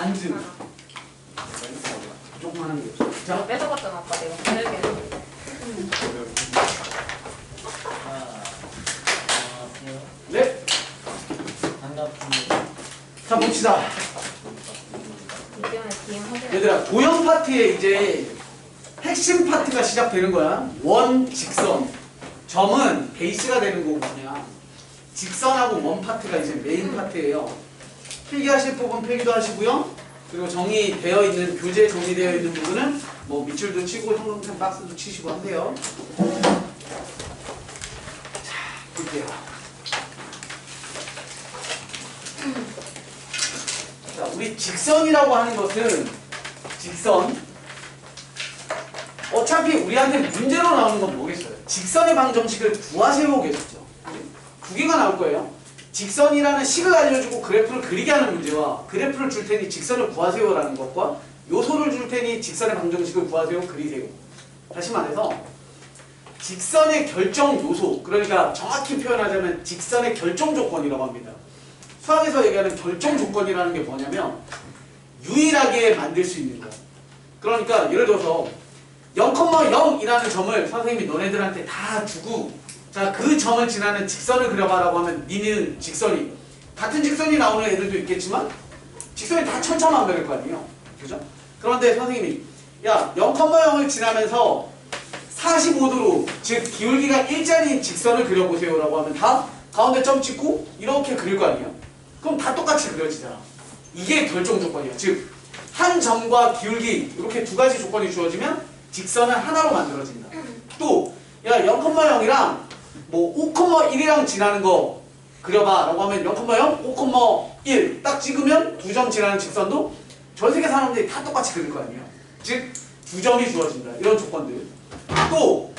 안드. 조그만한 게 없어. 자, 뺏어갔잖아 아까 내가. 안녕하세요. 네. 반갑습니다. 자, 봅시다. 이번에 DM 하세요. 얘들아, 도형 파트에 이제 핵심 파트가 시작되는 거야. 원, 직선. 점은 베이스가 되는 거고 그냥 직선하고 원 파트가 이제 메인 파트예요. 필기하실 부분 필기도 하시고요. 그리고 정리되어 있는 교재 정리되어 있는 부분은 뭐 밑줄도 치고 형광펜 박스도 치시고 하세요. 자, 볼게요. 자, 우리 직선이라고 하는 것은 직선. 어차피 우리한테 문제로 나오는 건 뭐겠어요? 직선의 방정식을 구하세요겠죠. 두 개가 나올 거예요. 직선이라는 식을 알려주고 그래프를 그리게 하는 문제와 그래프를 줄 테니 직선을 구하세요라는 것과 요소를 줄 테니 직선의 방정식을 구하세요, 그리세요. 다시 말해서 직선의 결정 요소, 그러니까 정확히 표현하자면 직선의 결정 조건이라고 합니다. 수학에서 얘기하는 결정 조건이라는 게 뭐냐면 유일하게 만들 수 있는 거. 그러니까 예를 들어서 0,0이라는 점을 선생님이 너네들한테 다 주고 자, 그 점을 지나는 직선을 그려봐라고 하면 니는 직선이 같은 직선이 나오는 애들도 있겠지만 직선이 다 천차만별일 거 아니에요. 그죠? 그런데 선생님이 야 0,0을 지나면서 45도로 즉 기울기가 일자리인 직선을 그려보세요 라고 하면 다 가운데 점 찍고 이렇게 그릴 거 아니에요. 그럼 다 똑같이 그려지잖아. 이게 결정 조건이에요. 즉 한 점과 기울기 이렇게 두 가지 조건이 주어지면 직선은 하나로 만들어진다. 또 야 0,0이랑 뭐 5,1이랑 지나는 거 그려봐 라고 하면 0,0, 5,1 딱 찍으면 두 점 지나는 직선도 전 세계 사람들이 다 똑같이 그릴 거 아니에요. 즉 두 점이 주어진다. 이런 조건들. 또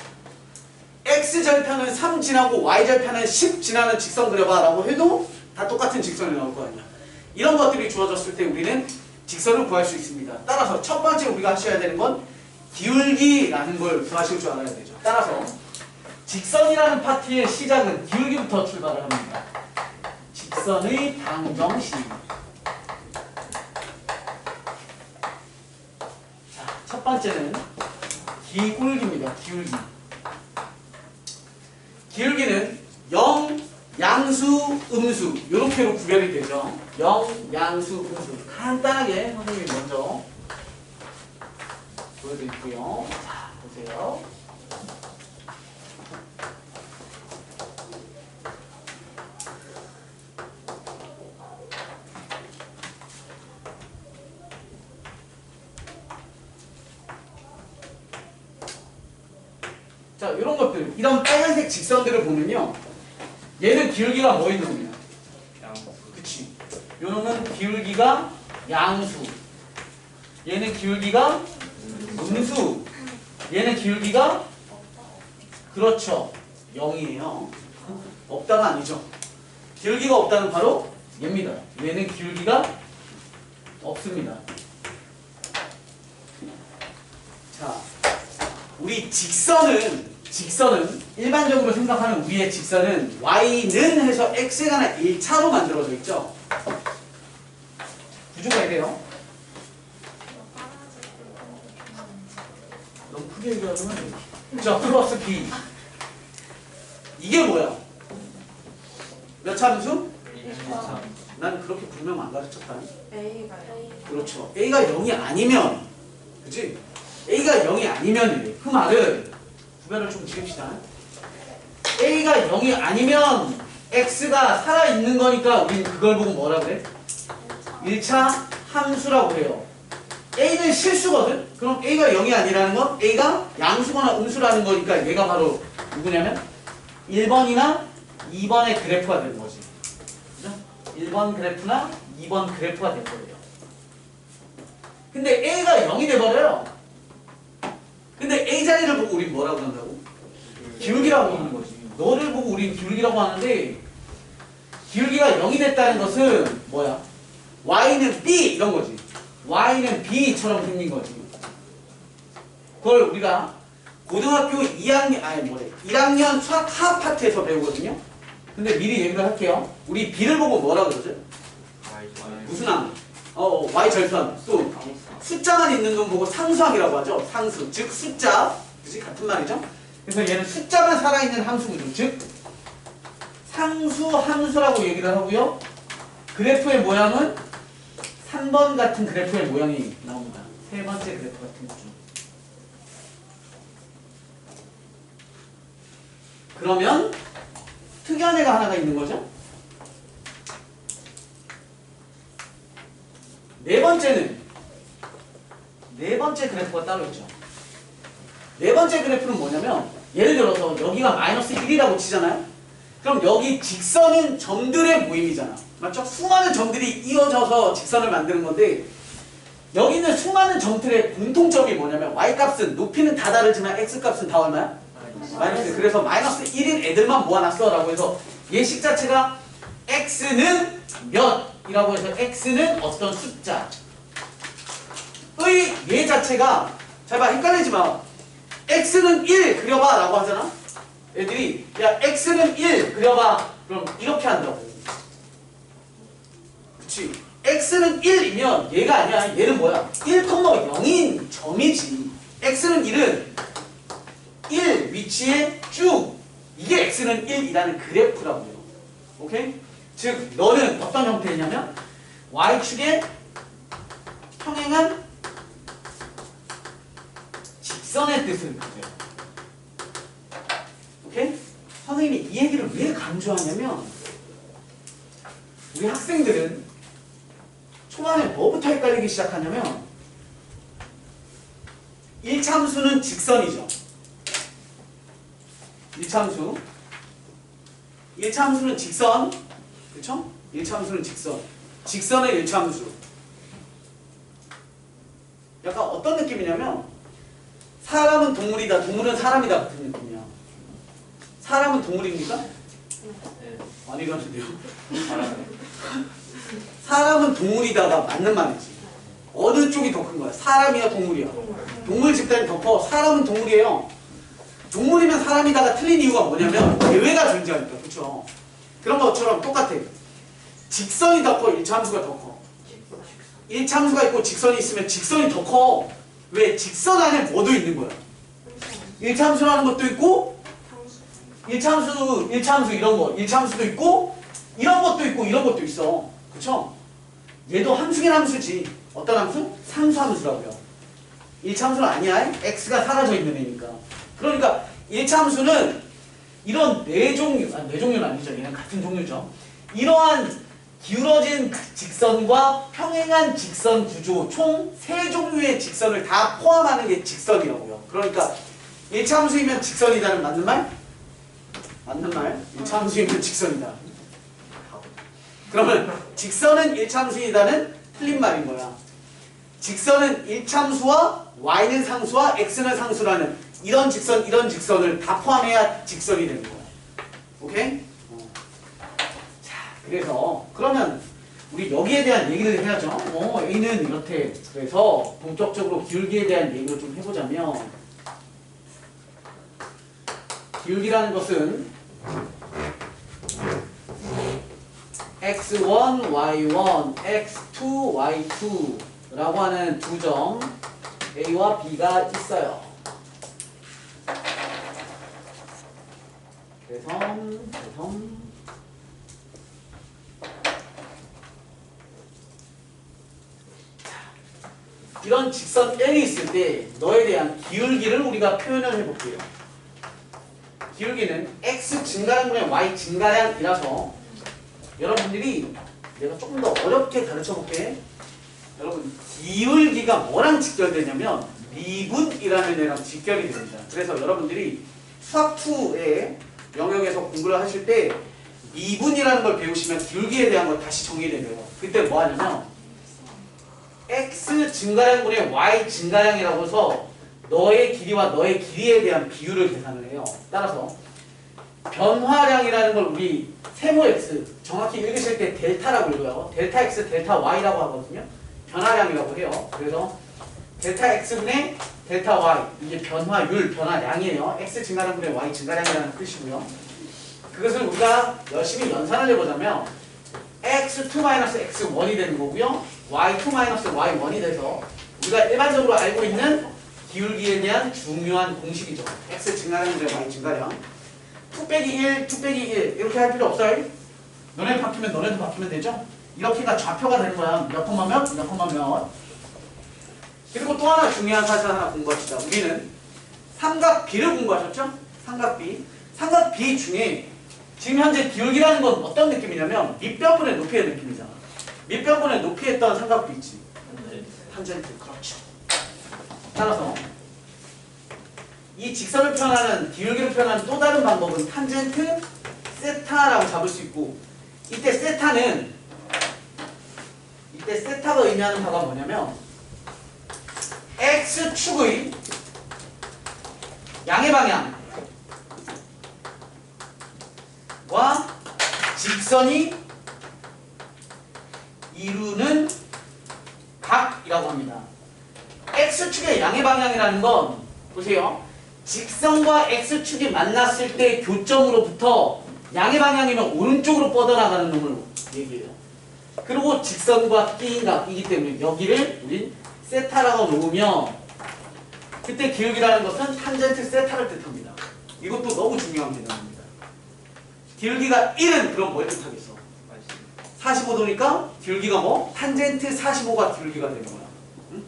x절편은 3 지나고 y절편은 10 지나는 직선 그려봐 라고 해도 다 똑같은 직선이 나올 거 아니야. 이런 것들이 주어졌을 때 우리는 직선을 구할 수 있습니다. 따라서 첫 번째 우리가 하셔야 되는 건 기울기라는 걸 구하실 줄 알아야 되죠. 따라서 직선이라는 파트의 시작은 기울기부터 출발을 합니다. 직선의 방정식. 자, 첫 번째는 기울기입니다. 기울기. 기울기는 0, 양수, 음수 이렇게로 구별이 되죠. 0, 양수, 음수. 간단하게 선생님이 먼저 보여드릴게요. 자, 보세요. 자, 이런 것들, 이런 빨간색 직선들을 보면요. 얘는 기울기가 뭐 있는 거냐? 양수. 그치. 요놈은 기울기가 양수. 얘는 기울기가 음수. 얘는 기울기가 그렇죠. 0이에요. 없다가 아니죠. 기울기가 없다는 바로 얘입니다. 얘는 기울기가 없습니다. 자, 우리 직선은 일반적으로 생각하는 우리의 직선은 y는 해서 x가 1차로 만들어져 있죠. 구조가 이래요. 너무 크게 얘기하면 자, 플러스 b. 이게 뭐야? 몇 차 함수? 난 그렇게 분명 안 가르쳤다. A가 그렇죠. a가 0이 아니면, 그치? a가 0이 아니면 이래. 그 말은 구별을 좀 지읍시다. a가 0이 아니면 x가 살아있는 거니까 우린 그걸 보고 뭐라 그래? 1차 함수라고 해요. a는 실수거든? 그럼 a가 0이 아니라는 건 a가 양수거나 음수라는 거니까 얘가 바로 누구냐면 1번이나 2번의 그래프가 되는 거지. 그죠? 1번 그래프나 2번 그래프가 될 거예요. 근데 a가 0이 돼버려요. 근데 a 자리를 보고 우린 뭐라고 한다고? 기울기라고 하는 거지. 너를 보고 우린 기울기라고 하는데 기울기가 0이 됐다는 것은 뭐야? y는 b 이런 거지. y는 b처럼 생긴 거지. 그걸 우리가 고등학교 1학년 수학 하학 파트에서 배우거든요. 근데 미리 얘기를 할게요. 우리 b를 보고 뭐라 그러죠? 무슨 함수? y 절편 또 숫자만 있는 놈 보고 상수항이라고 하죠. 상수 즉 숫자 그지 같은 말이죠. 그래서 얘는 숫자만 살아있는 함수구조 즉 상수 함수라고 얘기를 하고요. 그래프의 모양은 3번 같은 그래프의 모양이 나옵니다. 세 번째 그래프 같은 거죠. 그러면 특이한 애가 하나가 있는 거죠. 네 번째 그래프가 따로 있죠. 네 번째 그래프는 뭐냐면 예를 들어서 여기가 마이너스 1이라고 치잖아요. 그럼 여기 직선은 점들의 모임이잖아. 맞죠? 수많은 점들이 이어져서 직선을 만드는 건데 여기 있는 수많은 점들의 공통점이 뭐냐면 y값은 높이는 다 다르지만 x값은 다 얼마야? 마이너스. 그래서 마이너스 1인 애들만 모아놨어 라고 해서 예식 자체가 x는 몇 이라고 해서 x는 어떤 숫자 의 얘 자체가 잘 봐 헷갈리지 마. x는 1 그려봐 라고 하잖아. 애들이 야 x는 1 그려봐 그럼 이렇게 한다고. 그치 x는 1이면 얘가 아니야. 얘는 뭐야 1,0인 점이지. x는 1은 1 위치에 쭉 이게 x는 1이라는 그래프라고요. 오케이? 즉 너는 어떤 형태냐면 y축에 평행한 직선의 뜻을 가져요. 오케이? 선생님이 이 얘기를 왜 강조하냐면 우리 학생들은 초반에 뭐부터 헷갈리기 시작하냐면 1참수는 직선이죠. 1참수는 직선. 그쵸? 1참수는 직선. 직선의 1참수. 약간 어떤 느낌이냐면 사람은 동물이다, 동물은 사람이다 같은 느낌이야. 사람은 동물입니까? 네. 아니라는데요. 잘하네. 사람은 동물이다가 맞는 말이지. 어느 쪽이 더 큰 거야? 사람이야, 동물이야? 동물 집단이 더 커. 사람은 동물이에요. 동물이면 사람이다가 틀린 이유가 뭐냐면 예외가 존재하니까. 그쵸? 그런 것처럼 똑같아. 직선이 더 커, 1참수가 더 커. 1참수가 있고 직선이 있으면 직선이 더 커. 왜? 직선 안에 뭐도 있는 거야. 1참수라는 것도 있고 1참수 이런 거 1참수도 있고 이런 것도 있고 이런 것도 있어. 그쵸? 얘도 함수긴 함수지. 어떤 함수? 상수함수라고요. 1참수는 아니야. x가 사라져 있는 애니까. 그러니까 1참수는 이런 네 종류는 아니죠. 얘는 같은 종류죠. 이러한 기울어진 직선과 평행한 직선 구조 총 3종류의 직선을 다 포함하는 게 직선이라고요. 그러니까 1참수이면 직선이다는 맞는 말? 맞는 말. 1참수이면 직선이다. 그러면 직선은 1참수이다는 틀린 말인 거야. 직선은 1참수와 y는 상수와 x는 상수라는 이런 직선을 다 포함해야 직선이 되는 거야. 오케이? 자, 그래서 그러면 우리 여기에 대한 얘기를 해야죠. A는 이렇대. 그래서 본격적으로 기울기에 대한 얘기를 좀 해보자면 기울기라는 것은 x1, y1, x2, y2라고 하는 두 점 A와 B가 있어요. 그래서 이런 직선 L이 있을 때 너에 대한 기울기를 우리가 표현을 해볼게요. 기울기는 x 증가량분의 y 증가량이라서 여러분들이 내가 조금 더 어렵게 가르쳐볼게. 여러분 기울기가 뭐랑 직결되냐면 미분이라는 애랑 직결이 됩니다. 그래서 여러분들이 수학2의 영역에서 공부를 하실 때 미분이라는 걸 배우시면 기울기에 대한 걸 다시 정의를 해요. 그때 뭐 하냐면 x 증가량분의 y 증가량이라고 해서 너의 길이와 너의 길이에 대한 비율을 계산을 해요. 따라서 변화량이라는 걸 우리 세모 x 정확히 읽으실 때 델타라고 읽어요. 델타 x, 델타 y라고 하거든요. 변화량이라고 해요. 그래서 델타 x분의 델타 y 이게 변화율, 변화량이에요. x 증가량분의 y 증가량이라는 뜻이고요. 그것을 우리가 열심히 연산을 해보자면 x2 x1이 되는 거고요. y2-y1이 돼서 우리가 일반적으로 알고 있는 기울기에 대한 중요한 공식이죠. x 증가량 대 y 증가량. 2 빼기 1, 2 빼기 1 이렇게 할 필요 없어요. 너네 바뀌면 너네도 바뀌면 되죠. 이렇게가 좌표가 되는 거야. 몇 콤마 몇, 몇 콤마 몇. 그리고 또 하나 중요한 사실 하나 공부합시다. 우리는 삼각비를 공부하셨죠? 삼각비. 삼각비 중에 지금 현재 기울기라는 건 어떤 느낌이냐면 밑변분의 높이의 느낌이잖아. 밑변분의 높이에 있던 삼각비 있지. 탄젠트. 그렇죠. 따라서 이 직선을 표현하는 기울기를 표현하는 또 다른 방법은 탄젠트 세타라고 잡을 수 있고, 이때 세타가 의미하는 바가 뭐냐면 x축의 양의 방향과 직선이 이루는 각이라고 합니다. x축의 양의 방향이라는 건 보세요. 직선과 x축이 만났을 때 교점으로부터 양의 방향이면 오른쪽으로 뻗어나가는 놈을 얘기해요. 그리고 직선과 끼인 각이기 때문에 여기를 우린 세타라고 놓으면 그때 기울기라는 것은 탄젠트 세타를 뜻합니다. 이것도 너무 중요한 개념입니다. 기울기가 1은 그럼 뭘 뜻하겠어? 45도니까 기울기가 뭐? 탄젠트 45가 기울기가 되는 거야. 응?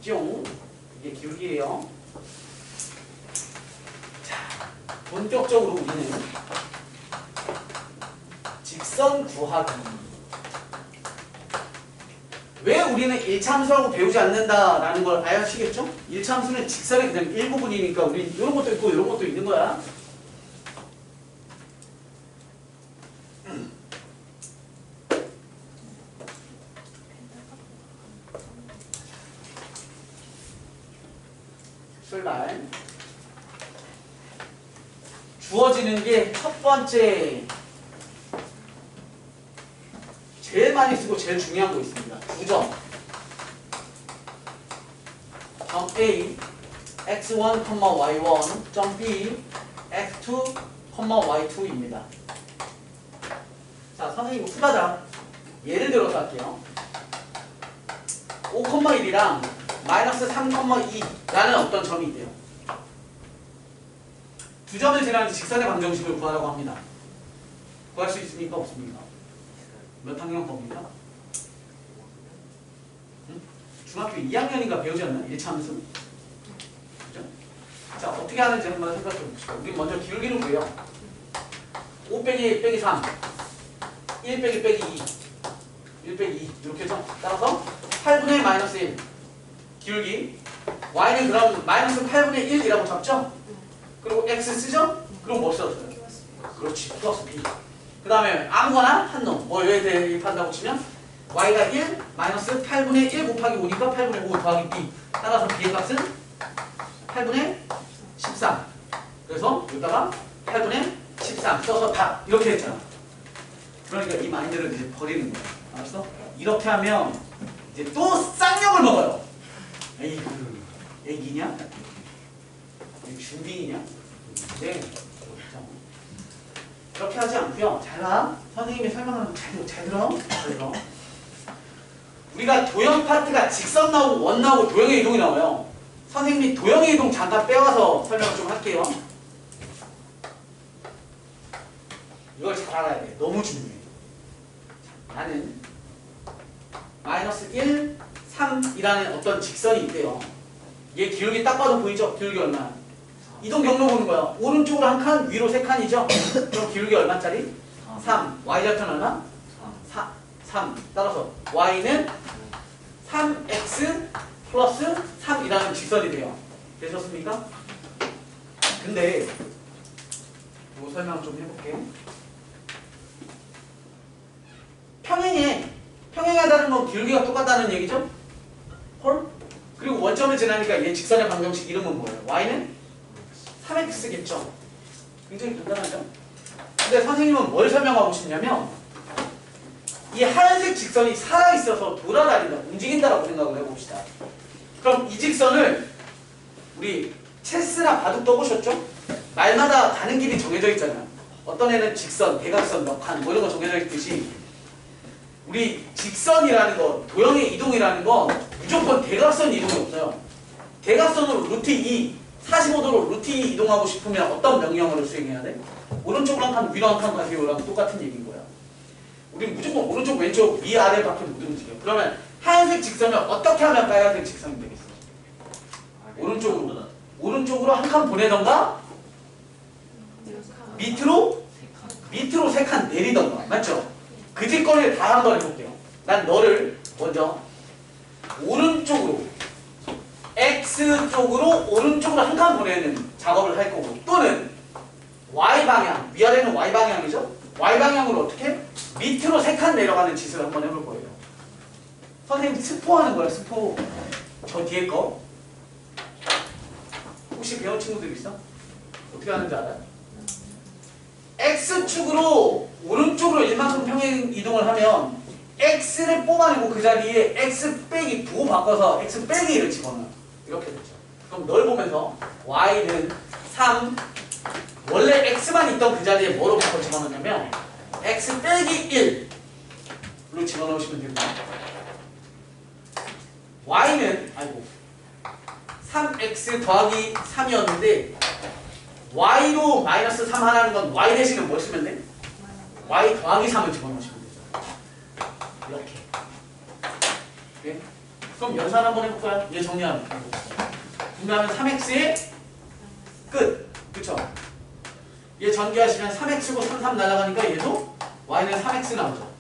됐죠? 이게 기울기예요. 자, 본격적으로 우리는 직선 구하기. 왜 우리는 1차함수라고 배우지 않는다라는 걸 아시겠죠? 1차함수는 직선의 그냥 일부분이니까 우리 이런 것도 있고 이런 것도 있는 거야. 출발. 주어지는 게 첫 번째 제일 많이 쓰고 제일 중요한 거 있습니다. 주점. 점 A x1, y1, 점 B x2, y2입니다. 자, 선생님 후다닥 예를 들어서 할게요. 5,1이랑 마이너스 3,2라는 어떤 점이 있대요. 두 점을 지나는 직선의 방정식을 구하라고 합니다. 구할 수 있습니까? 없습니까? 몇 학년 겁니까? 응? 중학교 2학년인가 배우지 않나? 1차 함수? 그죠? 자, 어떻게 하는지 한번 생각해 봅시다. 우리 먼저 기울기를 구해요. 5 빼기 1 3 1 빼기 빼기 2 1 빼기 2 이렇게 죠. 따라서 8분의 마이너스 1 기울기 y는 그럼 마이너스 8분의 1이라고 잡죠? 그리고 x 쓰죠? 그럼 뭐 썼어요? 그렇지, 플러스 b. 그 다음에 아무거나 한 놈, 뭐에 대입한다고 치면 y가 1 마이너스 8분의 1 곱하기 5니까 8분의 5 더하기 b. 따라서 b의 값은 8분의 13. 그래서 여기다가 8분의 13 써서 답 이렇게 했잖아. 그러니까 이 마인드를 이제 버리는 거야. 알았어? 이렇게 하면 이제 또 쌍욕을 먹어요. 에이구, 애기냐? 중딩이냐? 네. 그렇게 하지 않고요. 잘 봐. 선생님이 설명하는 거 잘 들어. 잘 들어. 우리가 도형 파트가 직선 나오고 원 나오고 도형의 이동이 나와요. 선생님이 도형의 이동 잠깐 빼와서 설명을 좀 할게요. 이걸 잘 알아야 돼. 너무 중요해. 나는 마이너스 1, 3이라는 어떤 직선이 있대요. 얘 기울기 딱 봐도 보이죠? 기울기 얼마? 이동 경로 보는 거야. 오른쪽으로 한 칸, 위로 세 칸이죠? 그럼 기울기 얼마짜리? 3. y좌편 얼마? 3. 따라서 y는 3x 플러스 3이라는 직선이 돼요. 되셨습니까? 근데 뭐 설명 좀 해볼게. 평행하다는 건 기울기가 똑같다는 얘기죠? 헐? 그리고 원점을 지나니까 얘 직선의 방정식 이름은 뭐예요? y는 3x겠죠? 굉장히 간단하죠? 근데 선생님은 뭘 설명하고 싶냐면 이 하얀색 직선이 살아있어서 돌아다닌다, 움직인다라고 생각을 해봅시다. 그럼 이 직선을 우리 체스나 바둑 떠보셨죠? 말마다 가는 길이 정해져 있잖아요. 어떤 애는 직선, 대각선, 몇 칸, 뭐 이런 거 정해져 있듯이 우리 직선이라는 거, 도형의 이동이라는 건 무조건 대각선 이동이 없어요. 대각선으로 루트 2, 45도로 루트 2 이동하고 싶으면 어떤 명령어를 수행해야 돼? 오른쪽으로 한 칸, 위로 한 칸 가세요랑 똑같은 얘기인 거야. 우리는 무조건 오른쪽, 왼쪽, 위, 아래밖에 못 움직여. 그러면 하얀색 직선을 어떻게 하면 빨간색 직선이 되겠어? 오른쪽으로 한 칸 보내던가 밑으로 3칸 내리던가. 맞죠? 그 뒷거리를 다 한번 해볼게요. 난 너를 먼저 오른쪽으로 X쪽으로 오른쪽으로 한 칸 보내는 작업을 할 거고, 또는 Y방향, 위아래는 Y방향이죠? Y방향으로 어떻게? 밑으로 3칸 내려가는 짓을 한번 해볼 거예요. 선생님 스포하는 거야, 스포. 저 뒤에 거. 혹시 배운 친구들 있어? 어떻게 하는지 알아요? X축으로 오른쪽으로 일만큼 평행 이동을 하면 X를 뽑아내고 그 자리에 X 빼기 부호 바꿔서 X 빼기 1을 집어넣어요. 이렇게 되죠. 그럼 널 보면서 Y는 3, 원래 X만 있던 그 자리에 뭐로 바꿔 집어넣냐면 X 빼기 1로 집어넣으시면 됩니다. Y는 3X 더하기 3이었는데 Y로 마이너스 3 하라는 건 Y 대신에 뭘 쓰면 돼? Y 더하기 3을 집어넣으시면 되죠. 이렇게. 네? 그럼 연산 한번 해볼까요? 얘 정리하면 분명하면 3X의 끝. 그쵸? 얘 전개하시면 3X고 3 날아가니까 얘도 Y는 3X 나오죠.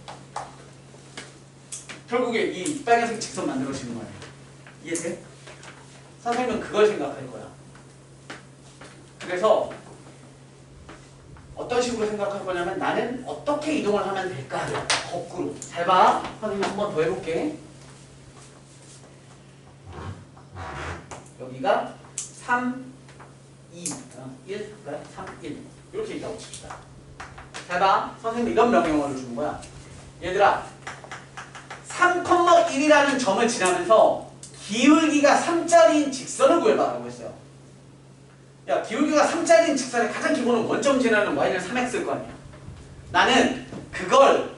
결국에 이 빨간색 직선 만들어지는 거예요. 이해돼? 선생님은 그걸 생각할 거야. 그래서 어떤 식으로 생각할 거냐면 나는 어떻게 이동을 하면 될까? 거꾸로. 잘 봐. 선생님 한 번 더 해볼게. 여기가 3, 2, 1, 3, 1 이렇게 있다고 칩시다. 잘 봐. 선생님 이런 명령어를 주는 거야. 얘들아 3,1이라는 점을 지나면서 기울기가 3짜리인 직선을 구해봐라고 했어요. 야, 기울기가 3짜리인 직선의 가장 기본은 원점 지나는 Y는 3X일 거 아니야. 나는 그걸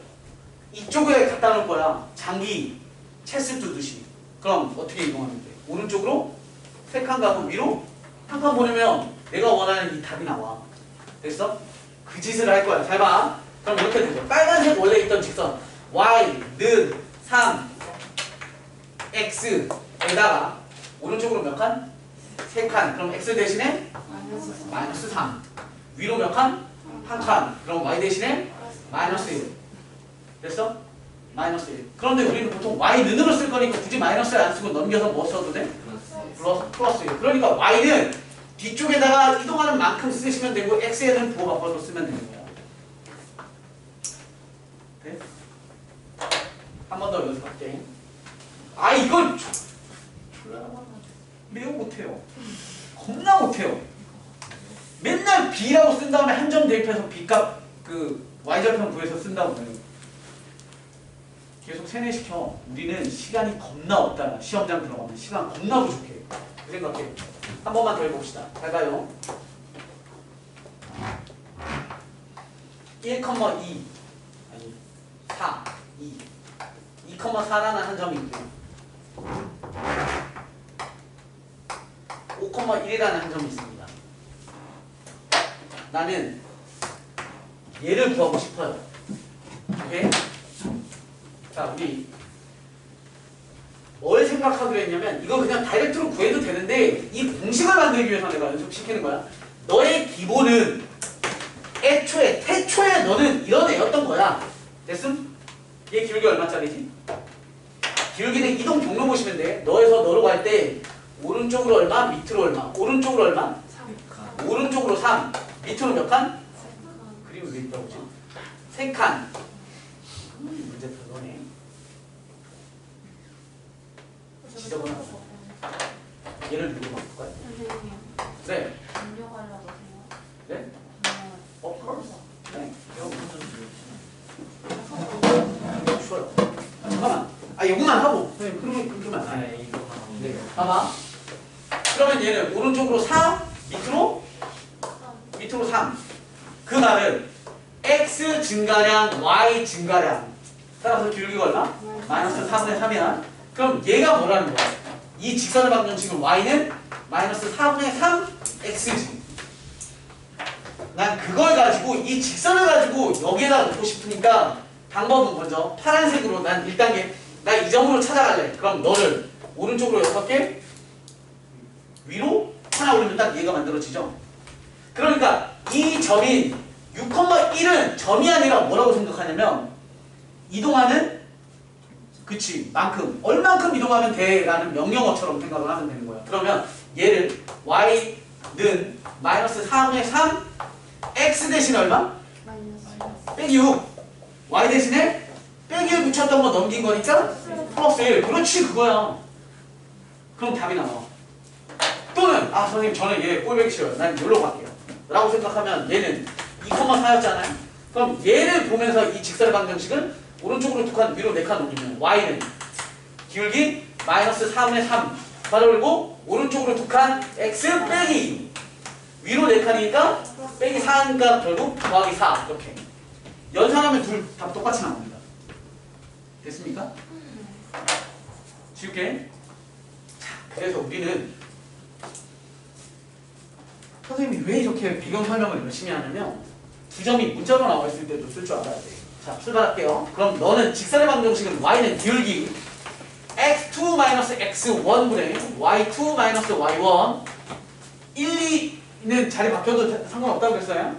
이쪽에 갖다 놓을 거야. 장기, 체스 두듯이. 그럼 어떻게 이동하면 돼? 오른쪽으로 3칸 가고 위로 한 칸 보내면 내가 원하는 이 답이 나와. 됐어? 그 짓을 할 거야. 잘 봐. 그럼 이렇게 되죠. 빨간색 원래 있던 직선 Y는 3X에다가 오른쪽으로 몇 칸? 3칸. 그럼 X 대신에 마이너스 3. 위로 몇 칸? 한 칸. 그럼 Y 대신에 마이너스 1. 됐어? 마이너스 1. 그런데 우리는 보통 Y는으로 쓸 거니까 굳이 마이너스를 안 쓰고 넘겨서 뭐 써도 돼? 플러스 1. 그러니까 Y는 뒤쪽에다가 이동하는 만큼 쓰시면 되고 X에는 부호 바꿔서 쓰면 되는 거야. 네? 한 번 더 연습할게. 이건 매우 못해요. 겁나 못해요. 맨날 B라고 쓴 다음에 한 점 대입해서 B값 그 Y절편 구해서 쓴다고 해요. 계속 세뇌시켜. 우리는 시간이 겁나 없다. 시험장 들어가면 시간 겁나 부족해. 그 생각해. 한 번만 더 해봅시다. 잘 봐요. 1,2 아니 4 2 2,4라는 한 점이 있고요. 5,1이라는 한 점이 있습니다. 나는 얘를 구하고 싶어요. 오케이? 자, 우리 뭘 생각하기로 했냐면 이거 그냥 다이렉트로 구해도 되는데 이 공식을 만들기 위해서 내가 연습시키는 거야. 너의 기본은 태초에 너는 이런 애였던 거야. 됐음? 얘 기울기 얼마짜리지? 기울기는 이동 경로 보시면 돼. 너에서 너로 갈 때 오른쪽으로 얼마, 밑으로 얼마. 오른쪽으로 얼마? 3칸. 오른쪽으로 3, 밑으로 몇 칸? 그리고 왜 있다고 보지? 3칸. 문제 별로네. 지저분하다. 얘를 누구 바꿀까요? 선생님, 네. 등록하려고 해요. 네? course. 네. 쉬워요. 잠깐만. 요거만 하고. 네, 그러면 안 돼. 이거 네. 봐봐. 그러면 얘는 오른쪽으로 4, 밑으로 3. 그 말은 x 증가량, y 증가량. 따라서 기울기가 얼마? 마이너스 4분의 3이야. 그럼 얘가 뭐라는 거야? 이 직선의 방정식은 y는 마이너스 4분의 3 x지. 난 그걸 가지고 이 직선을 가지고 여기에다 놓고 싶으니까 방법은 먼저 파란색으로 난 1단계 나 이 점으로 찾아갈래. 그럼 너를 오른쪽으로 6개 위로 하나 올리면 딱 얘가 만들어지죠. 그러니까 이 점인 6,1은 점이 아니라 뭐라고 생각하냐면 이동하는 그치 만큼 얼만큼 이동하면 돼 라는 명령어처럼 생각을 하면 되는 거야. 그러면 얘를 y는 마이너스 4분의 3 x 대신 얼마? 빼기 6 y 대신에 빼기 1 붙였던 거 넘긴 거니까 플러스 1 그렇지 그거야. 그럼 답이 나와. 또는 아 선생님 저는 얘 꼴보기 싫어요. 난 여기로 갈게요 라고 생각하면 얘는 2,4였잖아요. 그럼 얘를 보면서 이 직선의 방정식은 오른쪽으로 2칸 위로 4칸 올리면 y는 기울기 마이너스 4분의 3 가로올리고 오른쪽으로 2칸 x 빼기 위로 4칸이니까 빼기 4니까 결국 더하기 4 이렇게 연산하면 둘 답 똑같이 나옵니다. 됐습니까? 지울게. 자, 그래서 우리는 선생님이 왜 이렇게 배경 설명을 열심히 하냐면 두 점이 문자로 나와 있을 때도 쓸 줄 알아야 돼. 자, 출발할게요. 그럼 너는 직선의 방정식은 y는 기울기 x2-x1분의 y2-y1 1, 2는 자리 바뀌어도 상관없다고 그랬어요?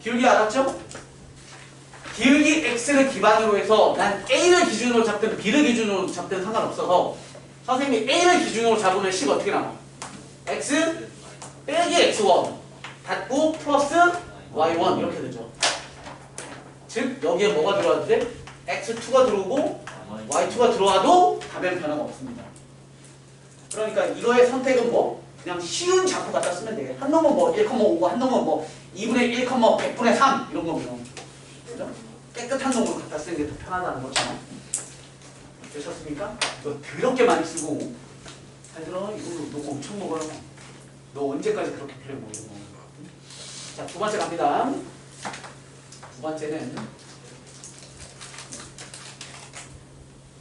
기울기 알았죠? 기울기 x를 기반으로 해서 난 a를 기준으로 잡든 b를 기준으로 잡든 상관없어서 선생님이 a를 기준으로 잡으면 식이 어떻게 나와? x 빼기 x1 닫고 플러스 y1 이렇게 되죠. 즉 여기에 뭐가 들어와도 돼? x2가 들어오고 y2가 들어와도 답에는 변화가 없습니다. 그러니까 이거의 선택은 뭐? 그냥 쉬운 작품 갖다 쓰면 돼. 한 놈은 뭐 1,5고 한 놈은 뭐 2분의 1, 100분의 3 이런 거면 그죠? 깨끗한 놈으로 갖다 쓰는 게 더 편하다는 거죠. 되셨습니까? 너 더럽게 많이 쓰고 잘 들어? 이거 너 엄청 먹어요. 너 언제까지 그렇게 필요해 보이고. 자, 두 번째 갑니다. 두 번째는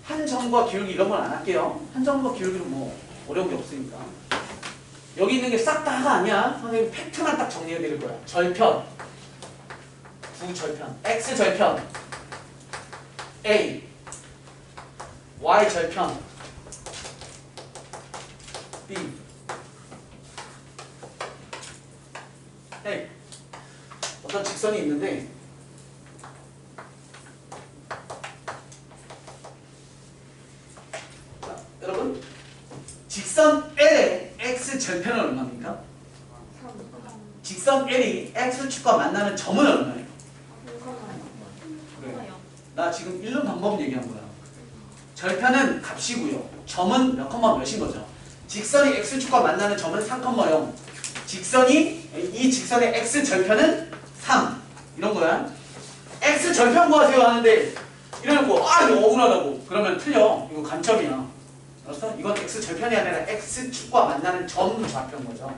한 점과 기울기 이런 건 안 할게요. 한 점과 기울기는 뭐 어려운 게 없으니까. 여기 있는 게 싹 다가 아니야. 선생님 팩트만 딱 정리해 드릴 거야. 절편, 부절편, x 절편, a, y 절편, b. 네. 어떤 직선이 있는데 자, 여러분 직선 L의 x 절편은 얼마입니까? 직선 L이 x축과 만나는 점은 얼마예요? 그래. 나 지금 읽는 방법 얘기한 거야. 절편은 값이고요. 점은 몇 컴마 몇인 거죠. 직선이 x축과 만나는 점은 3,0. 직선이 이 직선의 x 절편은 3 이런 거야. x 절편 구하세요 하는데 이러고 아 이거 억울하다고 그러면 틀려. 이거 간점이야. 알았어? 이건 x 절편이 아니라 x축과 만나는 점 좌표인 거죠.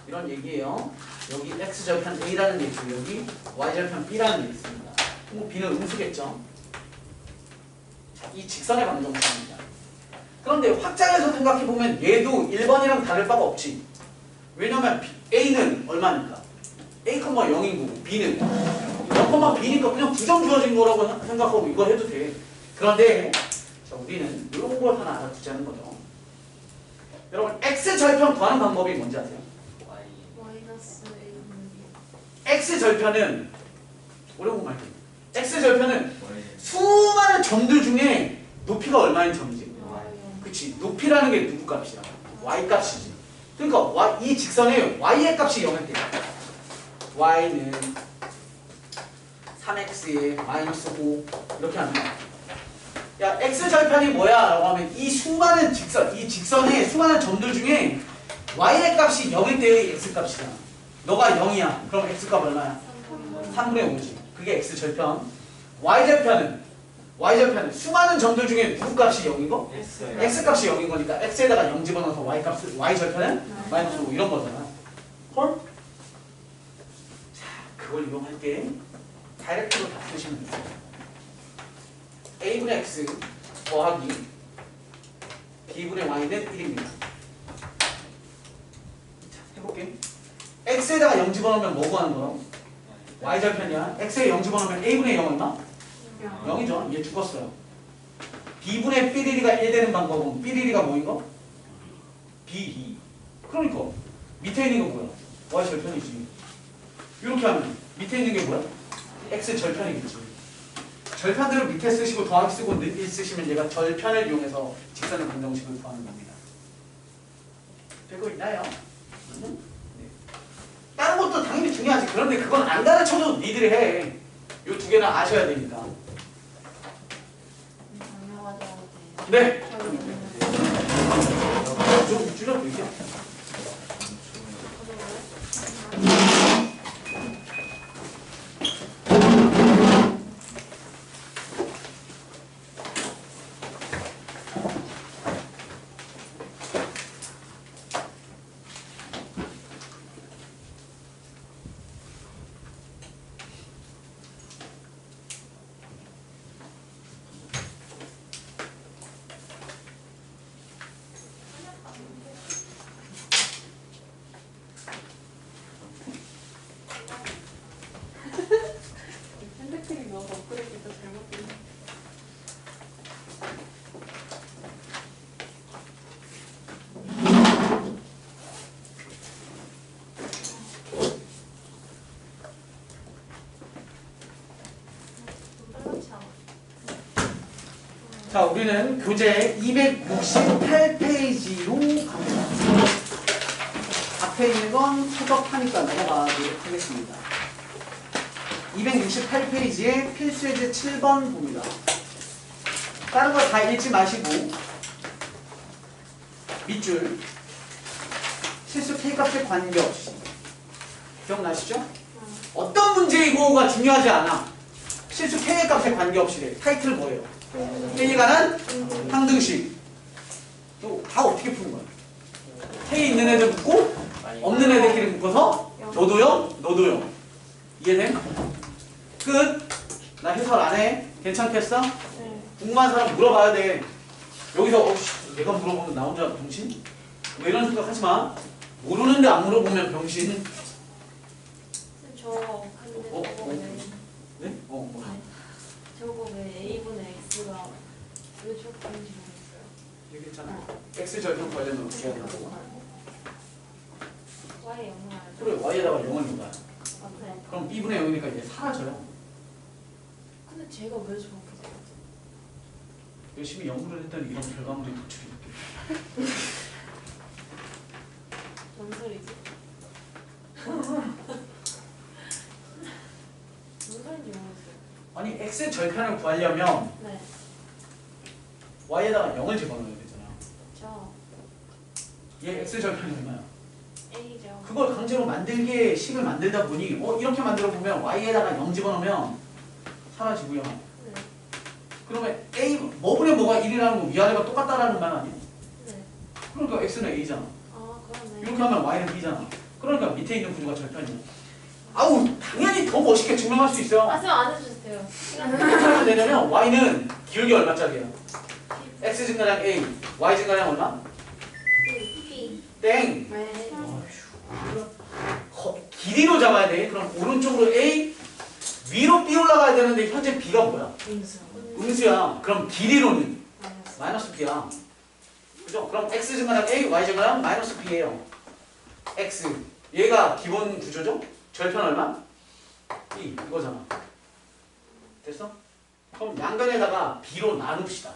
이런 얘기예요. 여기 x 절편 a라는 게 있고 여기 y 절편 b라는 게 있습니다. 뭐 b는 음수겠죠. 자, 이 직선의 방정식입니다. 그런데 확장해서 생각해보면 얘도 1번이랑 다를 바가 없지. 왜냐면 a는 얼마니까? a, 0인 거고 b는 0, b니까 그냥 부정 주어진 거라고 생각하고 이거 해도 돼. 그런데 자, 우리는 이런 걸 하나 알아두자는 거죠. 여러분 x 절편 구하는 방법이 뭔지 아세요? x 절편은 어려운 말이에요. x 절편은 수많은 점들 중에 높이가 얼마인 점이지? 그치? 높이라는 게 누구 값이야? y 값이지. 그러니까 이 직선에 y의 값이 0일 때 y는 3x에 마이너스 5 이렇게 하면 야 x 절편이 뭐야? 라고 하면 이 수많은 직선, 이 직선의 수많은 점들 중에 y의 값이 0일 때의 x 값이야. 너가 0이야. 그럼 x 값 얼마야? 3분의 5지. 그게 x 절편. y 절편은 y절편 수많은 점들 중에 누구 값이 0인 거? X. x 값이 0인 거니까 x에다가 0 집어넣어서 y절편은 마이너스 5 이런 거잖아. 헐? 자, 그걸 이용할 때 다이렉트로 다 쓰시면 돼요. a분의 x 더하기 b분의 y는 1입니다. 자, 해볼게. x에다가 0 집어넣으면 뭐 구하는 거라고? y절편이야. x에 0 집어넣으면 a분의 0 얼마? 0이죠. 얘 죽었어요. b분의 삐리리가 1 되는 방법은 삐리리가 뭐인 거? b2. 그러니까 밑에 있는 거 뭐야? y절편이지. 이렇게 하면 밑에 있는 게 뭐야? x절편이겠지. 절편들을 밑에 쓰시고 더하기 쓰고 늘 쓰시면 얘가 절편을 이용해서 직선의 방정식을 구하는 겁니다. 되고 있나요? 네. 다른 것도 당연히 중요하지. 그런데 그건 안 가르쳐도 니들이 해. 요 두 개는 아셔야 되니까. 강요하자고 돼요. 네. 좀 줄여볼게요. 핸드크림 넣어서 업그레이드가 잘못됐네. 빨갛지 않아. 자, 우리는 교재 268페이지로 갑니다. 앞에 있는 건 수업하니까 넘어가도록 하겠습니다. 268페이지에 필수예제 7번 봅니다. 다른 거 다 읽지 마시고 밑줄 실수 K값에 관계없이 기억나시죠? 어떤 문제이고가 중요하지 않아. 실수 K의 값에 관계없이 타이틀 뭐예요? K에 관한 항등식. 또 다 어떻게 푸는 거야? K 있는 애들 묶고 없는 애들끼리 묶어서 너도요? 너도요. 이해돼? 끝. 나 해설 안 해. 괜찮겠어? 네. 궁금한 사람 물어봐야 돼. 여기서 내가 물어보면 나 혼자 병신? 뭐 이런 생각 하지 마. 모르는데 안 물어보면 병신. 저 근데 저거 왜 네? 뭐. 저거 왜 A분의 X가 왜 저렇게 하는지 모르겠어요. 얘기했잖아. X 절편 관련은 어떻게 해야 된다고? Y 영문 알죠? 그래, Y에다가 0을 넣어요. 맞아요. 그럼 B분의 0이니까 이제 사라져요. 근데 제가 왜 저렇게 돼요? 열심히 연구를 했더니 이런 결과물이 도출이 됐겠지. 뭔 소리지? 무슨 소리인지 모르겠어요. 아니, X의 절편을 구하려면 네. Y에다가 0을 집어넣어야 되잖아. 저 얘 X 절편이 얼마야? A죠. 그걸 강제로 만들기에 식을 만들다 보니 이렇게 만들어 보면 Y에다가 0 집어넣으면 사라지고요. 네. 그러면 A 뭐분의 뭐가 1이라는 거 위아래가 똑같다라는 말 아니야? 네. 그러니까 X는 A잖아. 아 그러네. 이렇게 하면 Y는 B잖아. 그러니까 밑에 있는 구조가 절편이야. 아우 당연히 더 멋있게 증명할 수 있어요. 말씀 안 해주세요. 시간 어떻게 하면 되냐면 Y는 기울기 얼마짜리야? X 증가량 A, Y 증가량 얼마? B. 땡. 네. 길이로 잡아야 돼. 그럼 오른쪽으로 A, 위로 B 올라가야 되는데 현재 B가 뭐야? 인수. 음수야. 그럼 길이로는 마이너스. 마이너스 B야. 그죠? 그럼 X 증가량 A, Y 증가량 마이너스 B예요. X. 얘가 기본 구조죠? 절편 얼마? B. 이거잖아. 됐어? 그럼 양변에다가 B로 나눕시다.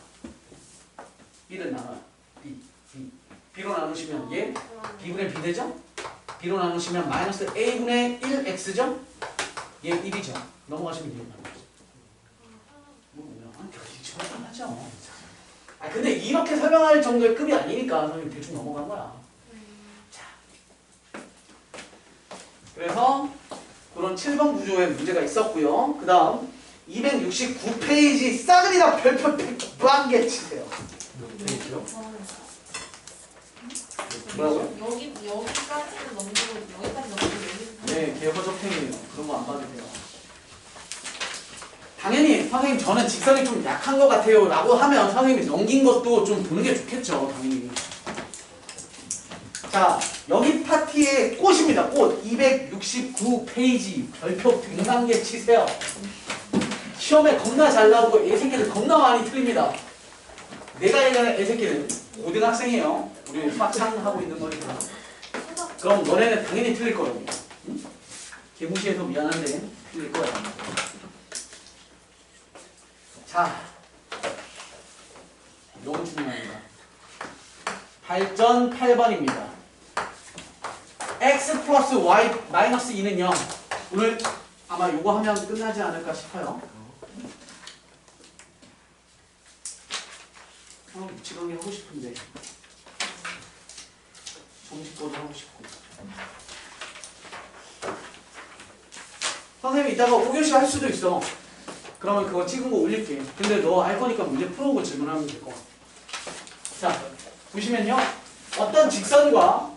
B를 나눠요. B. B로 나누시면 얘 B분의 B 되죠? B로 나누시면 마이너스 A분의 1X죠? 얘 1이죠. 넘어가시면 돼요. 하죠. 아 근데 이렇게 설명할 정도의 급이 아니니까 선생님 대충 넘어간 거야. 자, 그래서 그런 7번 구조의 문제가 있었고요. 그 다음 269페이지 싸그리다 별표 100개 치세요. 뭐라고요? 여기까지는 넘기고 여기까지 넘기고 여기까지. 네, 개허접행이에요. 그런 거 안 봐도 돼요. 당연히 선생님 저는 직선이 좀 약한 것 같아요 라고 하면 선생님이 넘긴 것도 좀 보는 게 좋겠죠. 당연히. 자, 여기 파티의 꽃입니다. 꽃 269페이지 별표 100만 개 치세요. 시험에 겁나 잘 나오고 애새끼들 겁나 많이 틀립니다. 내가 얘기하는 애새끼는 고등학생이에요. 우리 학창하고 있는 거니까. 그럼 너네는 당연히 틀릴 거라고. 응? 개무시해서 미안한데 틀릴 거야. 자, 너무 중요합니다. 발전 8번입니다. x 플러스 y 마이너스 2는 0. 오늘 아마 요거 하면 끝나지 않을까 싶어요. 미치광이 하고 싶은데 정식거도 하고 싶고. 선생님이 이따가 5교시 할 수도 있어. 그러면 그거 찍은 거 올릴게. 근데 너 알 거니까 문제 풀어오고 질문하면 될 거. 자, 보시면요. 어떤 직선과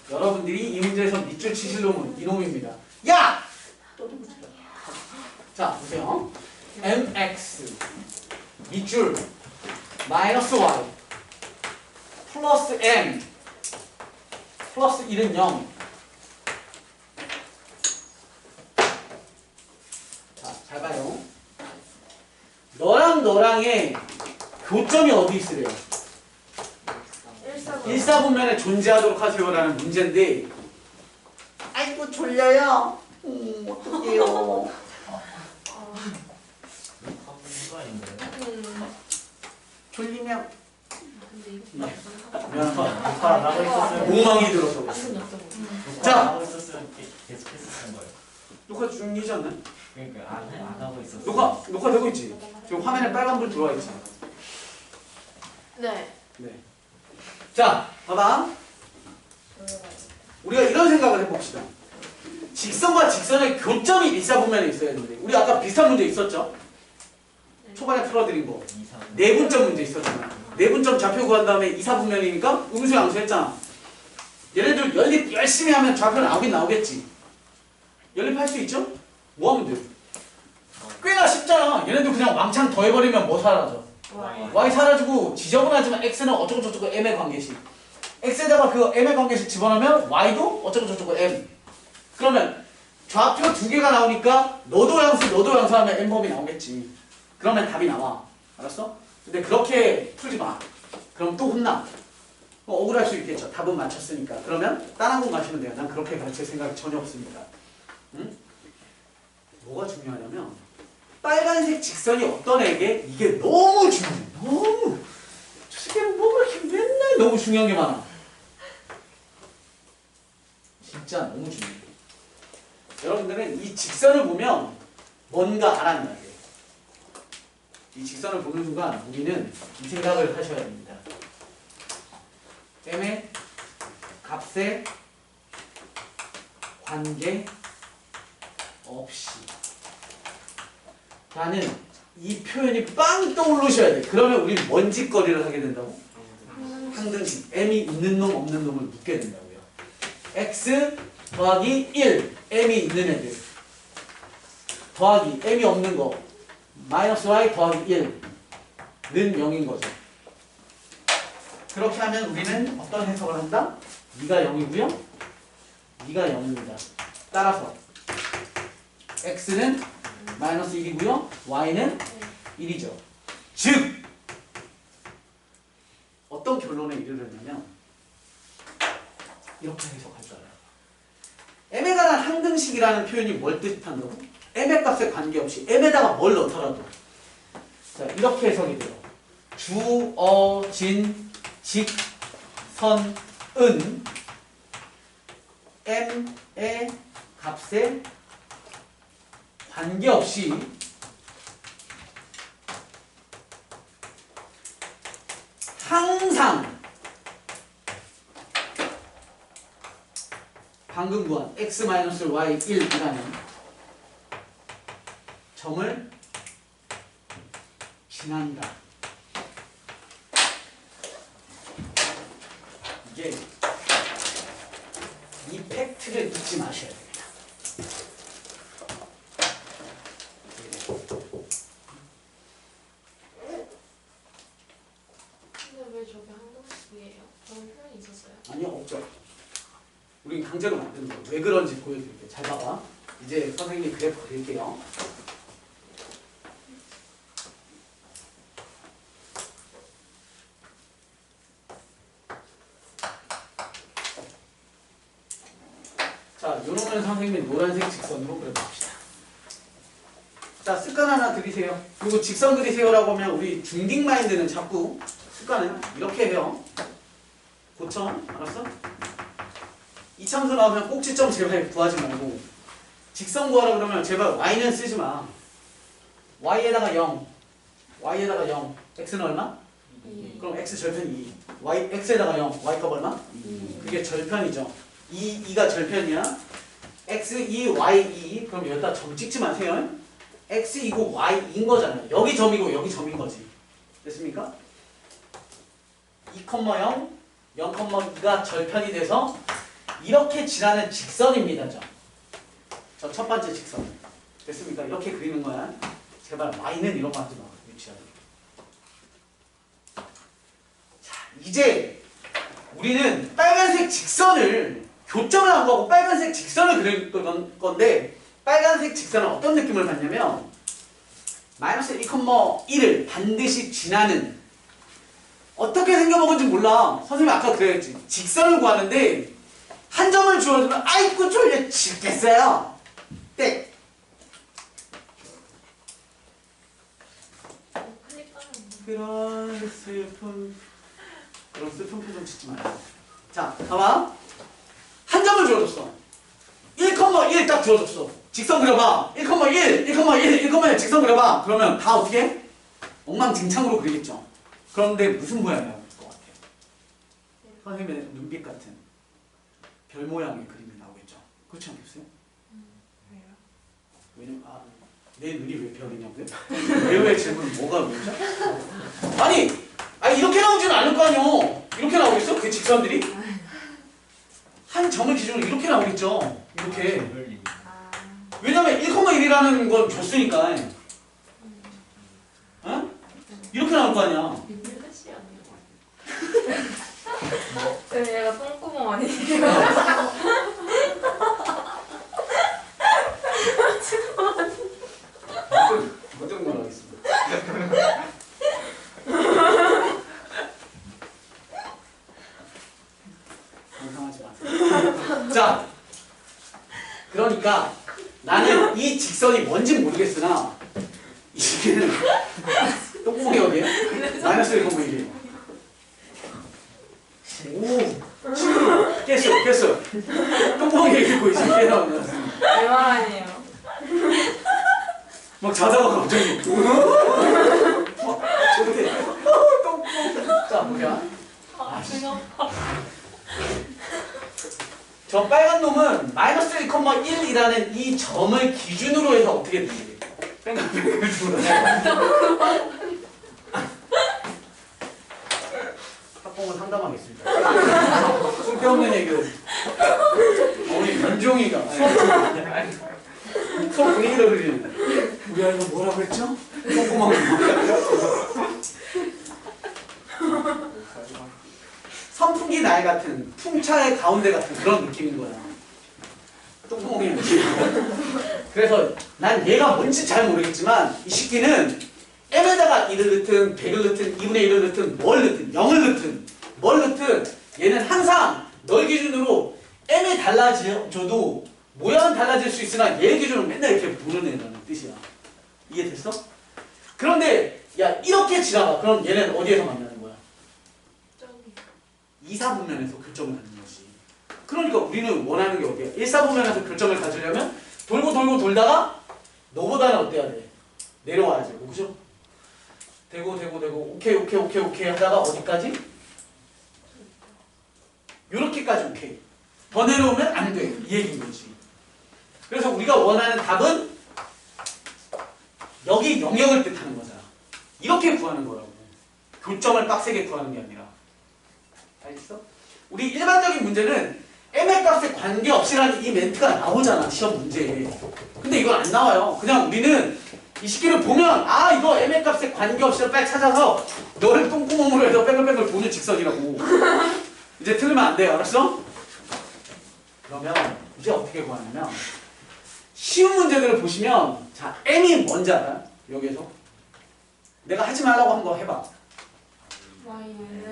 여러분들이 이 문제에서 밑줄 치실 놈은 이놈입니다. 야! 자, 보세요. mx 밑줄 마이너스 y 플러스 m 플러스 1은 0. 자, 잘 봐요. 너랑 너랑의 교점이 어디 있으래요? 일사분면에 존재하도록 하세요라는 문제인데, 아이고 졸려요. 어떡해요. 졸리면 나고 있었으면 엉망이 들어서. 자, 나고 있었으면 계속 했었던 거예요. 녹화 중이지 않나요? 그러니까 안 하고 있었어요. 녹화되고 있지? 지금 화면에 빨간불 들어와 있지? 네. 네. 자, 봐봐. 우리가 이런 생각을 해봅시다. 직선과 직선의 교점이 일사분면에 있어야 되는데, 우리 아까 비슷한 문제 있었죠? 초반에 풀어드린 거. 내분점 문제 있었잖아. 내분점 좌표 구한 다음에 이사분면이니까 음수 양수 했잖아. 얘네들 연립 열심히 하면 좌표 나오긴 나오겠지. 연립할 수 있죠? 뭐 하면 돼? 꽤나 쉽잖아. 얘네들 그냥 왕창 더해버리면 뭐 사라져? y 사라지고 지저분하지만 x는 어쩌고 저쩌고 m의 관계식. x에다가 그 m의 관계식 집어넣으면 y도 어쩌고 저쩌고 m. 그러면 좌표 두 개가 나오니까 너도 양수 하면 m법이 나오겠지. 그러면 답이 나와. 알았어? 근데 그렇게 풀지 마. 그럼 또 혼나. 억울할 수 있겠죠. 답은 맞췄으니까. 그러면 딴 학원 가시면 돼요. 난 그렇게 가르칠 생각이 전혀 없습니다. 응? 뭐가 중요하냐면 빨간색 직선이 어떤 애게 이게 너무 중요해. 너무. 저 새끼는 뭐가 이렇게 맨날 너무 중요한 게 많아. 진짜 너무 중요해. 여러분들은 이 직선을 보면 뭔가 알아내야 돼요. 이 직선을 보는 순간 우리는 이 생각을 하셔야 됩니다. m의 값에 관계 없이 라는 이 표현이 빵 떠오르셔야 돼. 그러면 우리는 뭔 짓거리를 하게 된다고? 항등식. m이 있는 놈 없는 놈을 묻게 된다고요. x 더하기 1 m이 있는 애들 더하기 m이 없는 거 마이너스 y 더하기 1는 0인 거죠. 그렇게 하면 우리는 어떤 해석을 한다? 니가 0이고요. 니가 0입니다. 따라서 x는 마이너스 1이고요. y는 1이죠. 즉 어떤 결론에 이르렀냐면 이렇게 해석할 줄 알아요. m에 관한 항등식이라는 표현이 뭘 뜻한다고? m의 값에 관계없이 m에다가 뭘 넣더라도 자 이렇게 해석이 돼요. 주어진 직선은 m의 값에 관계없이 항상 방금 구한 x-y1이라는 점을 지난다. 이게 이 팩트를 잊지 마셔야 됩니다. 근데 왜 저게 한동식이에요? 그런 표현이 있었어요? 아니요, 없죠. 우리 강제로 만드는 거. 왜 그런지 보여드릴게요. 잘 봐봐. 이제 선생님이 그래프 그릴게요. 자, 요놈은 선생님이 노란색 직선으로 그려봅시다. 자, 습관 하나 드리세요. 그리고 직선 그리세요라고 하면 우리 중딩 마인드는 자꾸 습관은 이렇게 해요. 고쳐. 알았어? 이참수 나오면 꼭지점 제발 구하지 말고 직선 구하라 그러면 제발 y는 쓰지 마. y에다가 0. y에다가 0. x는 얼마? 그럼 x 절편 2. y x에다가 0. y 값 얼마? 그게 절편이죠. 2가 절편이야. x 2 y 2. 그럼 여기다 점 찍지 마세요. x 2고 y 2인 거잖아요. 여기 점이고 여기 점인 거지. 됐습니까? 2,0 0,2가 절편이 돼서 이렇게 지나는 직선입니다. 저 첫 번째 직선. 됐습니까? 이렇게 그리는 거야. 제발 y는 이런 거 하지 마. 유치하게. 자, 이제 우리는 빨간색 직선을 교점을 안 구하고 빨간색 직선을 그릴 건데 빨간색 직선은 어떤 느낌을 받냐면 마이너스 1,1을 반드시 지나는 어떻게 생겨먹은지 몰라. 선생님이 아까 그랬지. 직선을 구하는데 한 점을 주어주면 아이고 졸려 죽겠어요. 땡. 그런 슬픈 표정 짓지 마요. 자, 봐봐. 한 점을 주어줬어. 1,1 딱 주어줬어. 직선 그려봐. 1,1, 1,1, 1,1 직선 그려봐. 그러면 다 어떻게 해? 엉망진창으로 그리겠죠. 그런데 무슨 모양이 나올 것 같아요? 선생님의 눈빛 같은 별 모양의 그림이 나오겠죠. 그렇지 않겠어요? 왜요? 왜냐면 내 눈이 왜 별이냐고요? 왜 질문 뭐가 왜죠? 아니 이렇게 나오지는 않을 거 아니요. 이렇게 나오겠어? 그 직선들이? 한 점을 기준으로 이렇게 나오겠죠. 이렇게. 왜냐면 1,1이라는 건 줬으니까. 어? 이렇게 나올 거 아니야. 민들레씨 아니에요? 네, 얘가 똥구멍 아니에요? 먼저 말하겠습니다. 상상하지 마세요. 자, 그러니까 나는 이 직선이 뭔지 모르겠으나 이 시계는 똥구멍이 어디에요? 마이너스 1,1이에요. 오, 친구 깼어. 똥구멍이 있고 이제 깨나오면 왜 말하니에요? 막 자다가 갑자기 막 저렇게 똥구멍. 자, 뭐야? 저 빨간 놈은 마이너스 1,1이라는 이 점을 기준으로 해서 어떻게 되게 뺑글뺑글 돌아요. 학봉은 상담하겠습니다. 쓸데없는 얘기를. 우리 민종이가 수업 분위기를 흐리는데 우리 아이가 뭐라고 했죠? 똥구멍. 선풍기 날 같은 풍차의 가운데 같은 그런 느낌인 거야. 똥구멍이 느낌. 그래서 난 얘가 뭔지 잘 모르겠지만 이 식기는 m에다가 1을 넣든 100을 넣든 2분의 1을 넣든 뭘 넣든 0을 넣든 뭘 넣든 얘는 항상 널 기준으로 m이 달라져도 모양은 달라질 수 있으나 얘 기준으로 맨날 이렇게 보는 애라는 뜻이야. 이해됐어? 그런데 야 이렇게 지나가. 그럼 얘는 어디에서 만나는 거야? 2사분면에서 교점을 갖는 거지. 그러니까 우리는 원하는 게 어디야? 1사분면에서 교점을 가지려면 돌고 돌다가 너보다는 어때야 돼? 내려와야지. 그죠? 되고 오케이 하다가 어디까지? 요렇게까지 오케이. 더 내려오면 안 돼. 이 얘기인 거지. 그래서 우리가 원하는 답은 여기 영역을 뜻하는 거잖아. 이렇게 구하는 거라고. 교점을 빡세게 구하는 게 아니라. 알겠어? 우리 일반적인 문제는 m의 값에 관계없이라는 이 멘트가 나오잖아. 시험 문제에. 근데 이건 안 나와요. 그냥 우리는 이 시기를 보면 아 이거 m의 값에 관계없이 빨리 찾아서 너를 똥구멍으로 해서 뺑글뺑글 도는 직선이라고. 이제 틀리면 안 돼요. 알았어? 그러면 이제 어떻게 구하냐면 쉬운 문제들을 보시면 자 m이 뭔지 알아요? 여기에서 내가 하지 말라고 한 거 해봐.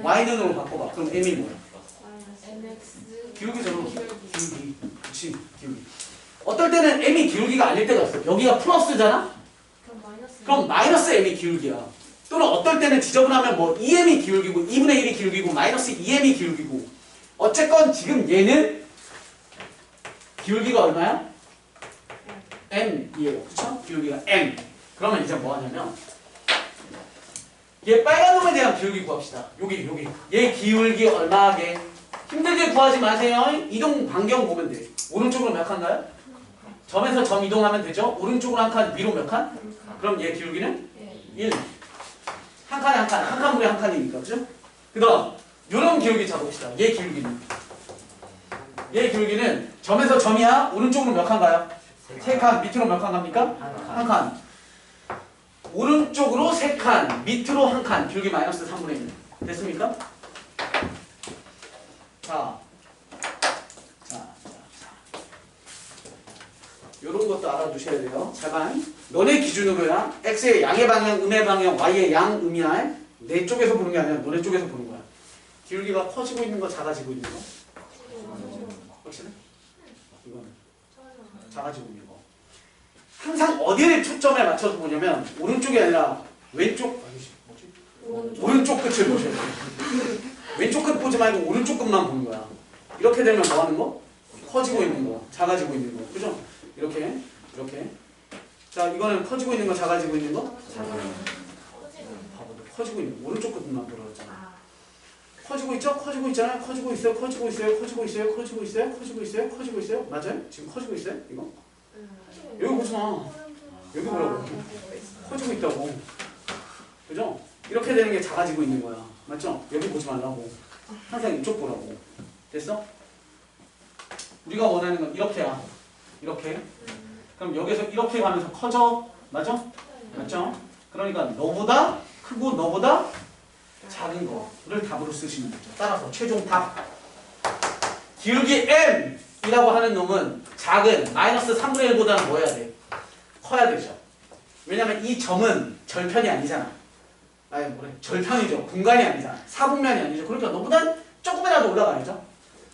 y는으로 바꿔봐. 그럼 m이 뭐야? mx 기울기잖아. 기울기. 그치 기울기. 어떨 때는 m이 기울기가 아닐 때가 있어. 여기가 플러스잖아? 그럼 마이너스. 그럼 마이너스 m이 기울기야. 또는 어떨 때는 지저분하면 뭐 2m이 기울기고 2분의 1이 기울기고 마이너스 2m이 기울기고 어쨌건 지금 얘는 기울기가 얼마야? m이에요. 그쵸? 기울기가 m. 그러면 이제 뭐 하냐면 얘 빨간 놈에 대한 기울기 구합시다. 여기 얘 기울기 얼마게? 힘들게 구하지 마세요. 이동 반경 보면 돼. 오른쪽으로 몇 칸가요? 점에서 점 이동하면 되죠? 오른쪽으로 한 칸, 위로 몇 칸? 그럼 얘 기울기는? 1. 한 칸에 한 칸, 한 칸물에 한 칸이니까, 그죠? 그 다음, 요런 기울기 잡읍시다. 얘 기울기는. 얘 기울기는 점에서 점이야. 오른쪽으로 몇 칸 가요? 3칸, 밑으로 몇 칸 갑니까? 한 칸. 오른쪽으로 3칸, 밑으로 한 칸. 기울기 마이너스 3분의 1. 됐습니까? 자. 요런 것도 알아두셔야 돼요. 잠깐. 너네 기준으로야. x의 양의 방향, 음의 방향, y의 양, 음이야. 내 쪽에서 보는 게 아니라 너네 쪽에서 보는 거야. 기울기가 커지고 있는 거, 작아지고 있는 거? 확실해? 이거는 작아지고 있는 거. 항상 어디를 초점에 맞춰서 보냐면 오른쪽이 아니라 왼쪽 오른쪽 끝을 보셔야 돼요. 왼쪽 끝 보지 말고 오른쪽 끝만 보는 거야. 이렇게 되면 뭐 하는 거? 커지고 있는 거, 작아지고 있는 거. 그죠? 이렇게. 자, 이거는 커지고 있는 거, 작아지고 있는 거? 커지고 있는 거. 오른쪽 끝만 보라 그랬잖아. 커지고 있죠? 커지고 있잖아요. 커지고 있어요. 커지고 있어요. 커지고 있어요. 커지고 있어요. 커지고 있어요. 커지고 있어요. 맞아요? 지금 커지고 있어요? 이거? 여기 보지 마. 여기 보라고. 커지고 있다고. 그죠? 이렇게 되는 게 작아지고 있는 거야. 맞죠? 여기 보지 말라고. 항상 이쪽 보라고. 됐어? 우리가 원하는 건 이렇게야. 이렇게. 그럼 여기서 이렇게 가면서 커져. 맞아? 맞죠? 그러니까 너보다 크고 너보다 작은 거를 답으로 쓰시면 되죠. 따라서 최종 답. 기울기 m이라고 하는 놈은 작은 마이너스 3분의 1보다는 뭐 해야 돼? 커야 되죠. 왜냐면 이 점은 절편이 아니잖아. 아니 뭐래? 절편이죠. 공간이 아니잖아. 사분면이 아니죠. 그러니까 너보다는 조금이라도 올라가야죠.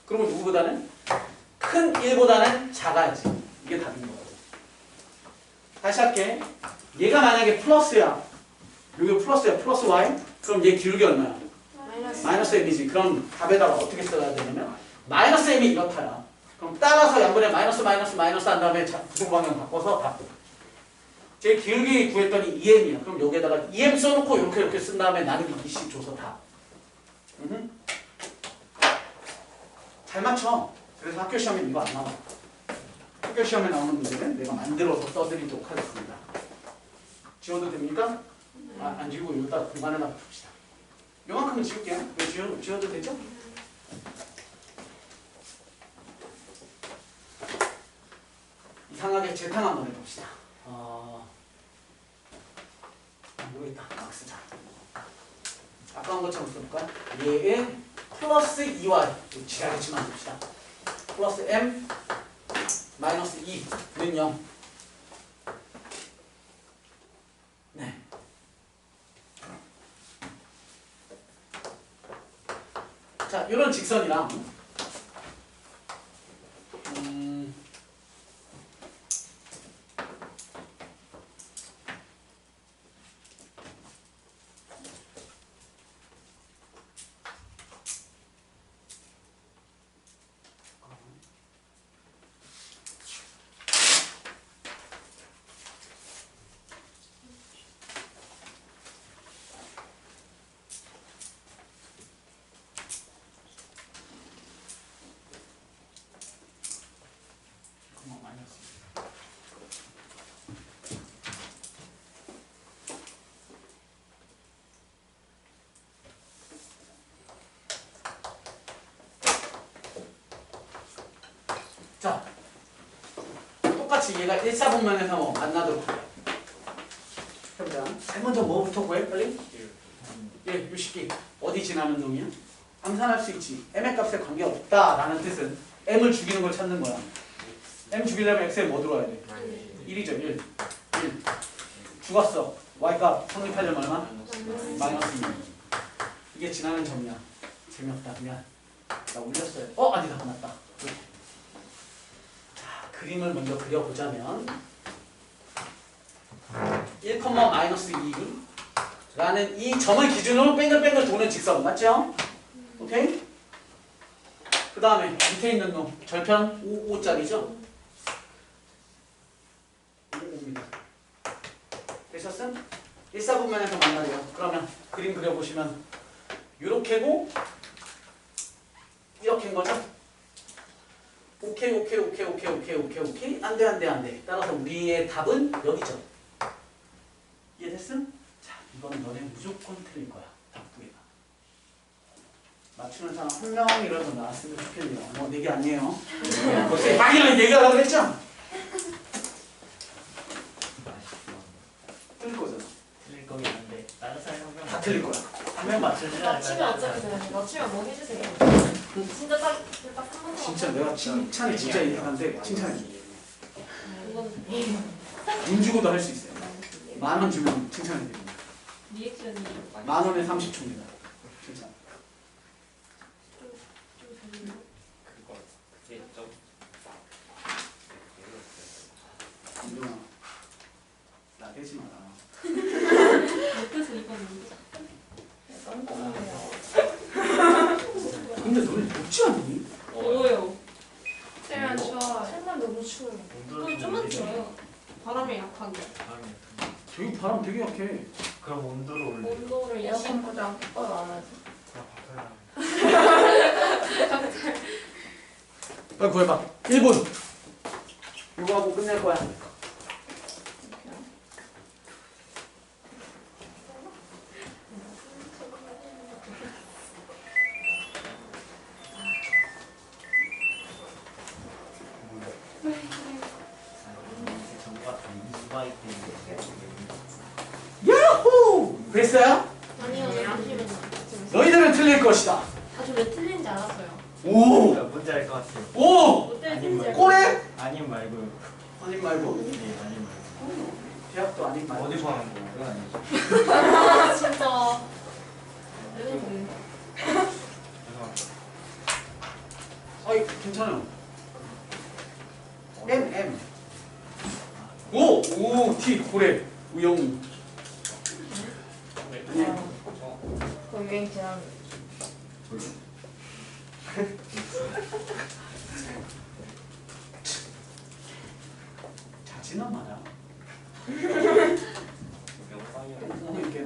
그러면 누구보다는? 큰 1보다는 작아야지. 이게 답인 거예요. 다시 할게. 얘가 만약에 플러스야. 여기 플러스야. 플러스 y. 그럼 얘 기울기 얼마야? 마이너스 m이지. 그럼 답에다가 어떻게 써야 되냐면 마이너스 m이 이렇다야. 그럼 따라서 양분에 마이너스 한 다음에 부등방향 바꿔서 답. 제 기울기 구했더니 2m이야. 그럼 여기에다가 2m 써놓고 이렇게 쓴 다음에 나는 2씩 줘서 답. 잘 맞춰. 그래서 학교 시험에 이거 안 나와. 학교 시험에 나오는 문제는 내가 만들어서 써드리도록 하겠습니다. 지워도 됩니까? 안 지우고 여기다 공간에다 봅시다. 요만큼은 지울게요. 이거 지워도 되죠? 이상하게 재탕 한번 해봅시다. 모르겠다. 막 쓰자. 아까 한 것처럼 써볼까? 얘의 플러스 2y 지랄했지만 봅시다. 플러스 m 마이너스 2는 0. 네. 자, 이런 직선이랑 자, 똑같이 얘가 1사분면에서 만나도록 할게요. 해보자. 맨 먼저 뭐부터 구해? 빨리. 예, 요식기. 어디 지나는 놈이야? 암산할 수 있지. m의 값에 관계없다라는 뜻은 m을 죽이는 걸 찾는 거야. m 죽이려면 x에 뭐 들어와야 돼? 1이죠. 1. 죽었어. y값 성립하려면 얼마? 마이너스 2. 이게 지나는 점이야. 재미없다. 미안. 나 울렸어요. 아니다. 맞다. 자, 그림을 먼저 그려보자면 1, 마이너스 2 라는 이 점을 기준으로 뱅글뱅글 도는 직선 맞죠? 오케이? 그 다음에 밑에 있는 놈 절편 5짜리죠? 5입니다. 되셨음? 1사분면에서 만나요. 그러면 그림 그려보시면 요렇게고 이렇게인 거죠? 오케이. 안돼. 따라서 우리의 답은 여기죠. 이해됐음? 자, 이거는 너네 무조건 틀릴 거야. 답 두 개가. 맞추는 사람 한 명이라도 나왔으면 좋겠네요. 뭐 내게 아니에요. 벌써 당연히 얘기하라고 그랬죠? 틀릴 거잖아. 틀릴 거긴 한데 다른 사람 한명 다 틀릴 거야. 한 명 맞추지 맞추면 않을까요? 어차피 돼요. 맞추면 뭐 해주세요. 진짜 딱한 번도 진짜 내가 칭찬이 진짜 이상한데 칭찬해. 이건 돈 주고도 할 수 있어요. 10,000원 주면 칭찬해 드립니다. 리액션이 10,000원에 30초입니다. 칭찬. 그거 그게 좀 민정아, 나 대지 마라. 못해서 이건 근데 너네 덥지 않니? 뭐예요? 쌤은 추워요. 쌤만 너무 추워요. 그럼 좀만 추워요. 바람이 약하게. 저기 바람 되게 약해. 그럼 온도를 올려. 온도를 에어컨보다 뽀뽀를 안 하지. 빨리 구해봐. 1분. 이거 하고 끝낼 거야. 정보가 다 2바이트 야호! 됐어요? 아니요, 잠시만요. 너희들은 틀릴 것이다. 저왜 틀린지 알았어요. 오! 뭔지 알 것 같아요. 오! 못 아닌 틀린지 말고. 꼬레? 아님 말고요. 아님 말고. 네, 아님 말고. 대학도 아님 말고. 어디서 하는 거예요? 그건 아니죠. 아, 진짜. 죄송합니다. 아이, 괜찮아요. M. 오! 오! T. 고래. 우영이. 아니, 그 유행 지난. 자지는 마라. 명상이요. 이렇게.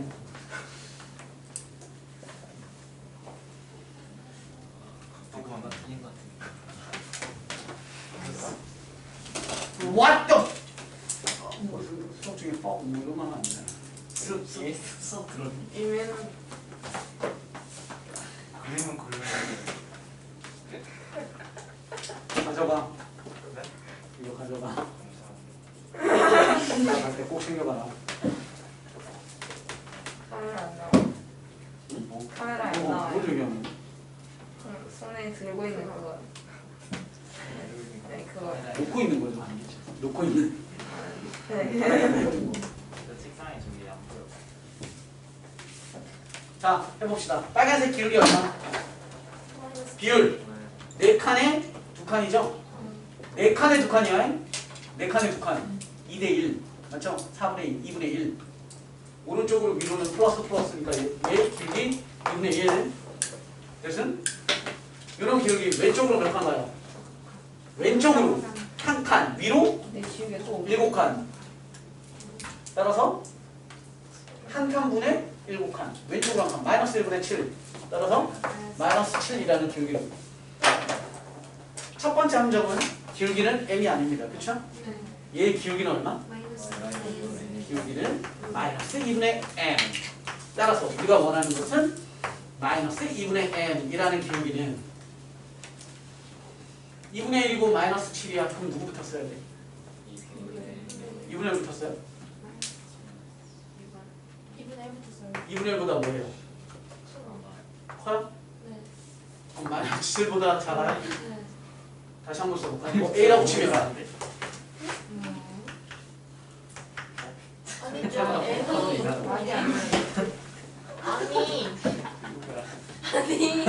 조금 안 틀린 것 같은데. What the? 수업 중에 뭐 이러면 안 되잖아. 수업 들었니? 이면 그림은 그려야 가져가. 네? 이거 가져가. 감사합니다. 나갈 때 꼭 챙겨가라. 카메라 안 나와. 뭐? 카메라에 안 나와요. 뭐 얘기하는 거야? 손에 들고 있는 그거. 네, 그거. 놓고 있는 거죠. 놓고 있는. 네. 저 책상에 저기 안 보여. 자, 해봅시다. 빨간색 기울기 얼마? 비율. 네. 4칸에 2칸이죠? 4칸에 2칸이야. 4칸에 2칸. 2대1. 맞죠? 4분의 2, 2분의 1. 오른쪽으로 위로는 플러스니까 얘 길기 2분의 1. 대신 이런 기울기 왼쪽으로 몇 칸 가요? 왼쪽으로 한 칸. 위로 내 지우개 또 7칸. 따라서 한 칸분의 7칸. 왼쪽으로 한 칸. 마이너스 1분의 7. 따라서 마이너스 7이라는 기울기를. 첫 번째 함정은 기울기는 m이 아닙니다. 그렇죠? 얘의 기울기는 얼마? 기울기는 마이너스 2분의 m. 따라서 우리가 원하는 것은 마이너스 2분의 m이라는 기울기는 2분의 1이고 마이너스 7이야. 그럼 누구부터 써야 돼? 2분의 1 붙었어요? 2분의 1부터 써요. 2분의 1보다 뭐예요? 커요? 네. 그럼 마이너스 7보다 작아요? 네. 다시 한번 써볼까? 뭐 A라고 치면 안 돼. 아니죠. N이 말이 안 돼. 아니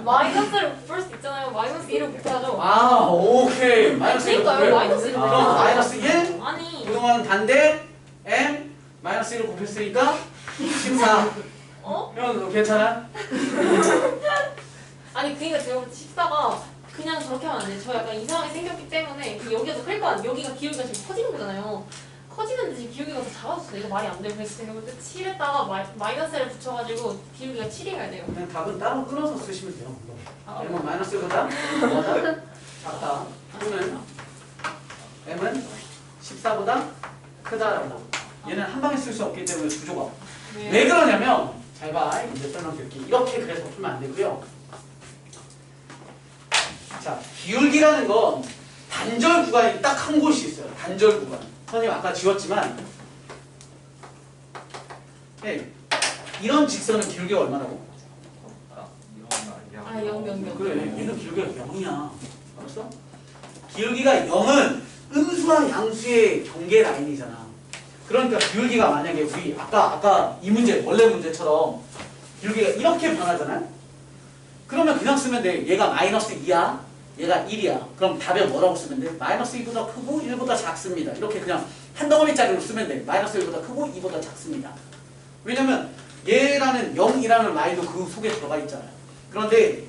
마이너스를 볼 수 있잖아요. 마이너스 1을 곱하죠. 아, 오케이. 마이너스 1. 그러니까요. 마이너스 1을 그럼 마이너스 1? 아니 그동안 단대 M 마이너스 1을 곱했으니까 14. 어? 형 괜찮아? 아니 그니까 제가 볼 때 14가 그냥 저렇게 하면 안 돼. 저 약간 이상하게 생겼기 때문에 그 여기가 더 클 거 아니에요. 여기가 기울기가 지금 커지는 거잖아요. 커지는데 지금 기울기가 더 작아졌어. 이거 말이 안 돼요. 그래서 제가 볼 때 7에다가 마이너스를 붙여가지고 기울기가 7이어야 돼요. 그냥 답은 따로 끊어서 쓰시면 돼요. 아, M은 마이너스 1보다 뭐다? 작다. 또는 M은 14보다 크다라고. 얘는 한 방에 쓸 수 없기 때문에 구조가. 왜 그러냐면 잘 봐. 이제 설명드릴게. 이렇게 그래서 풀면 안 되고요. 자, 기울기라는 건 단절 구간이 딱 한 곳이 있어요. 단절 구간. 선생님 아까 지웠지만 네, 이런 직선은 기울기가 얼마라고? 아, 0. 그래, 얘는 기울기가 0이야. 알았어? 기울기가 0은 음수와 양수의 경계 라인이잖아. 그러니까 기울기가 만약에 우리 아까 이 문제, 원래 문제처럼 기울기가 이렇게 변하잖아요? 그러면 그냥 쓰면 돼. 얘가 마이너스 2야. 얘가 1이야. 그럼 답에 뭐라고 쓰면 돼? 마이너스 2보다 크고 1보다 작습니다. 이렇게 그냥 한 덩어리짜리로 쓰면 돼. 마이너스 1보다 크고 2보다 작습니다. 왜냐면 얘라는 0이라는 라인도 그 속에 들어가 있잖아요. 그런데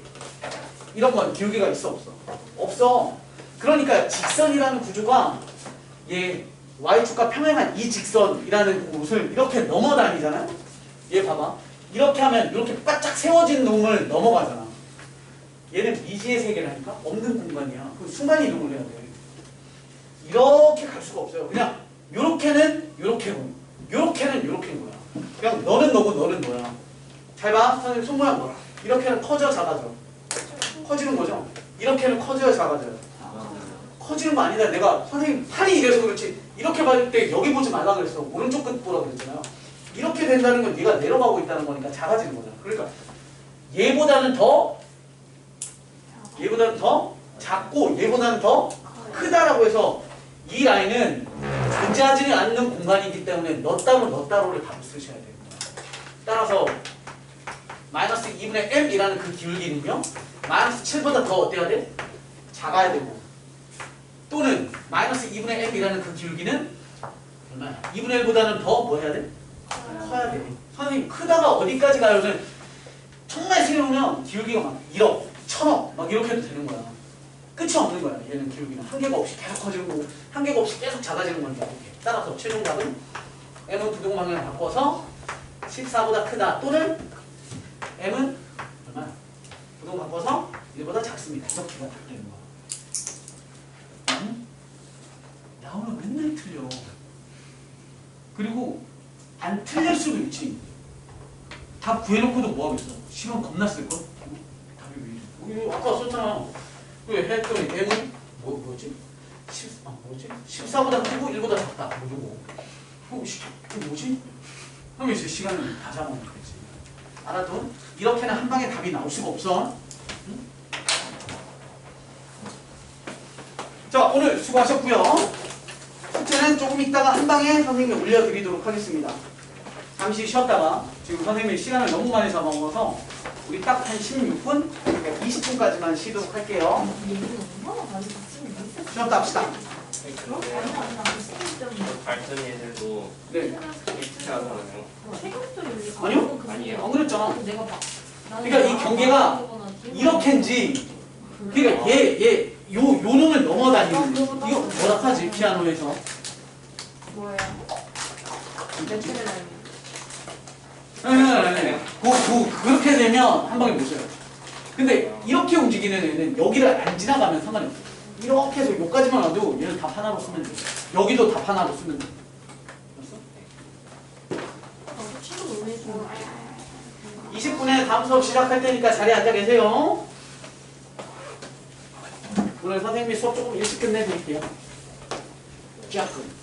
이런 건 기울기가 있어 없어? 없어. 그러니까 직선이라는 구조가 얘 y축과 평행한 이 직선이라는 곳을 이렇게 넘어다니잖아요. 얘 봐봐. 이렇게 하면 이렇게 바짝 세워진 놈을 넘어가잖아. 얘는 미지의 세계라니까? 없는 공간이야. 그 순간 이동을 해야 돼. 이렇게 갈 수가 없어요. 그냥 요렇게는 요렇게고 요렇게는 요렇게인 거야. 그냥 너는 너고 너는 너야. 잘 봐. 선생님 손 모양 뭐야? 이렇게는 커져 작아져. 커지는 거죠. 이렇게는 커져야 작아져요. 커지는 거 아니다. 내가 선생님 팔이 이래서 그렇지 이렇게 받을 때 여기 보지 말라 그랬어. 오른쪽 끝 보라 그랬잖아요. 이렇게 된다는 건 얘가 내려가고 있다는 거니까 작아지는 거잖아. 그러니까 얘보다는 더 작고 얘보다는 더 크다라고 해서 이 라인은 존재하지는 않는 공간이기 때문에 너 따로를 답을 쓰셔야 돼요. 따라서 마이너스 2분의 m이라는 그 기울기는요 마이너스 7보다 더 어때야 돼? 작아야 되고 또는 마이너스 2분의 m이라는 그 기울기는 얼마야? 2분의 1보다는 더 뭐 해야 돼? 커야 돼. 선생님 크다가 어디까지 가요는 정말 세우면 기울기가 막 1억, 1000억 막 이렇게 해도 되는 거야. 끝이 없는 거야. 얘는 기울기는 한계가 없이 계속 커지는 거고 한계가 없이 계속 작아지는 거니까. 따라서 최종 답은 m은 부동 방향을 바꿔서 14보다 크다 또는 m은 얼마야? 부동 바꿔서 1보다 작습니다. 이렇게가 딱 되는 거야. 응? 나오면 맨날 틀려. 그리고 안 틀릴 수도 있지. 답 구해놓고도 뭐하겠어? 시간 겁나 쓸걸? 답이 왜 이래? 아까 썼잖아. 왜 했더니 m은 뭐지? 14보다 크고 1보다 작다. 뭐 이거 뭐지? 그럼 이제 시간을 다 잡아먹는 거지. 알아도 이렇게는 한 방에 답이 나올 수가 없어. 응? 자, 오늘 수고하셨고요. 숙제는 조금 있다가 한 방에 선생님이 올려드리도록 하겠습니다. 잠시 쉬었다가 지금 선생님이 시간을 너무 많이 잡아먹어서 우리 딱 한 16분, 20분까지만 쉬도록 할게요. 쉬었다 합시다. 발전 예술도 네. 이렇게 하잖아요. 아니요? 아니에요. 안 그랬잖아. 내가 봐. 그러니까 이 경계가 이렇게인지 그러니까 요 놈을 넘어다니는 이거 뭐라 하지? 피아노에서 뭐예요? 멘트를 네. 그렇게 되면 한 방에 못 써요. 근데 이렇게 움직이는 애는 여기를 안 지나가면 상관이 없어요. 이렇게 해서 여기까지만 와도 얘는 답 하나로 쓰면 돼. 여기도 답 하나로 쓰면 돼. 알았어? 20분에 다음 수업 시작할 테니까 자리에 앉아 계세요. 오늘 이번에 선생님이 수업 조금 일찍 끝내드릴게요. 조금.